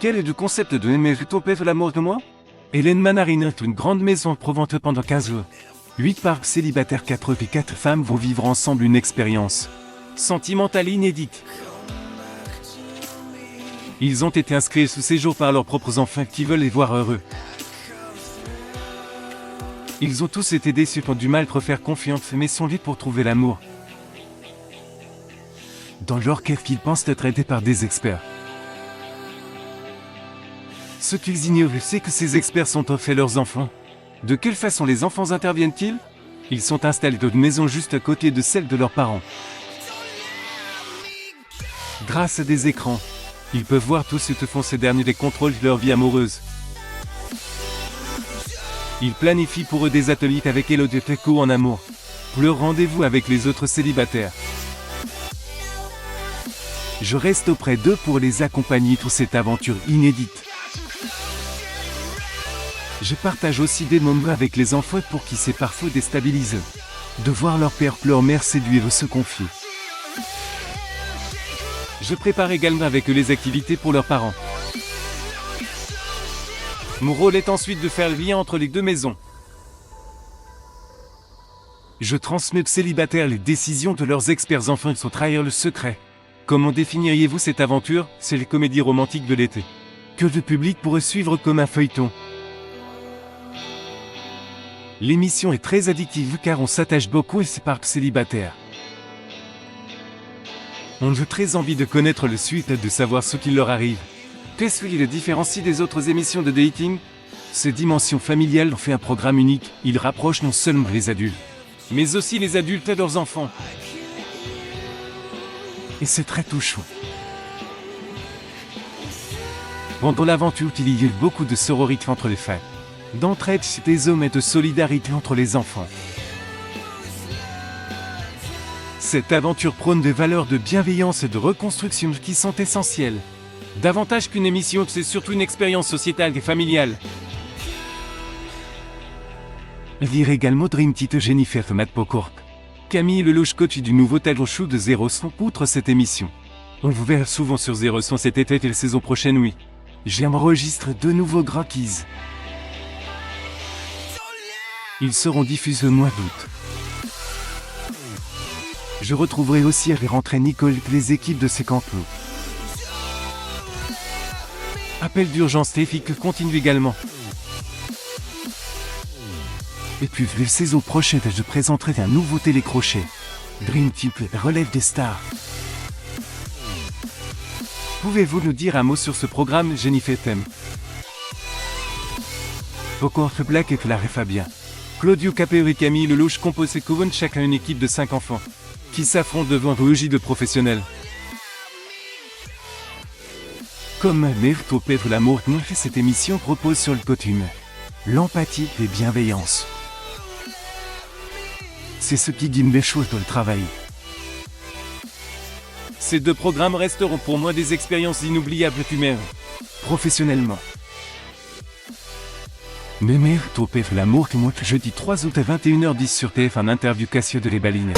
Quel est le concept de Mérito Pève l'amour de moi? Hélène Manarine est une grande maison provente pendant 15 jours. 8 parcs célibataires, 4 et 4 femmes vont vivre ensemble une expérience sentimentale inédite. Ils ont été inscrits sous séjour par leurs propres enfants qui veulent les voir heureux. Ils ont tous été déçus pour du mal pour faire confiance mais sont vite pour trouver l'amour. Dans leur quête qu'ils pensent être aidés par des experts. Ce qu'ils ignorent, c'est que ces experts sont en fait leurs enfants. De quelle façon les enfants interviennent-ils? Ils sont installés dans une maison juste à côté de celle de leurs parents. Grâce à des écrans, ils peuvent voir tout ce que font ces derniers des contrôles de leur vie amoureuse. Ils planifient pour eux des ateliers avec Elodie Teco en amour. Leur rendez-vous avec les autres célibataires. Je reste auprès d'eux pour les accompagner pour cette aventure inédite. Je partage aussi des moments avec les enfants pour qui c'est parfois déstabilisant de voir leur père ou leur mère séduire ou se confier. Je prépare également avec eux les activités pour leurs parents. Mon rôle est ensuite de faire le lien entre les deux maisons. Je transmets aux célibataires les décisions de leurs experts enfants sans trahir le secret. Comment définiriez-vous cette aventure? C'est les comédies romantiques de l'été, que le public pourrait suivre comme un feuilleton. L'émission est très addictive car on s'attache beaucoup à ces parcs célibataires. On a très envie de connaître le suite et de savoir ce qui leur arrive. Qu'est-ce qui le différencie des autres émissions de dating? Ces dimensions familiales en fait un programme unique. Il rapproche non seulement les adultes, mais aussi les adultes et leurs enfants. Et c'est très touchant. Pendant l'aventure, il y a beaucoup de sororité entre les femmes, d'entraide chez les hommes et de solidarité entre les enfants. Cette aventure prône des valeurs de bienveillance et de reconstruction qui sont essentielles. Davantage qu'une émission, c'est surtout une expérience sociétale et familiale. Lire également Dream Team Jennifer Matpokorp. Camille Lelouch, coach du nouveau talent show de Zéro Son, outre cette émission. On vous verra souvent sur Zéro Son cet été et la saison prochaine, oui. J'enregistre de nouveaux graphies. Ils seront diffusés au mois d'août. Je retrouverai aussi à les rentrées Nicole et les équipes de ces campements. Appel d'urgence téléphonique continue également. Et puis la saison prochaine, je présenterai un nouveau télécrochet. Dream Team relève des stars. Pouvez-vous nous dire un mot sur ce programme, Jennifer Thème? Pourquoi Black et Clara et Fabien, Claudio Capéo et Camille Lelouch composent et couvonnent chacun une équipe de 5 enfants, qui s'affrontent devant un rugi de professionnels. Comme Mérito Pève l'amour, cette émission repose sur le coutume, l'empathie et bienveillance. C'est ce qui guide les choses dans le travail. Ces deux programmes resteront pour moi des expériences inoubliables humaines, professionnellement. Mais Mérito Pève l'amour, jeudi 3 août à 21h10 sur TF1 interview Cassio de Les Balines.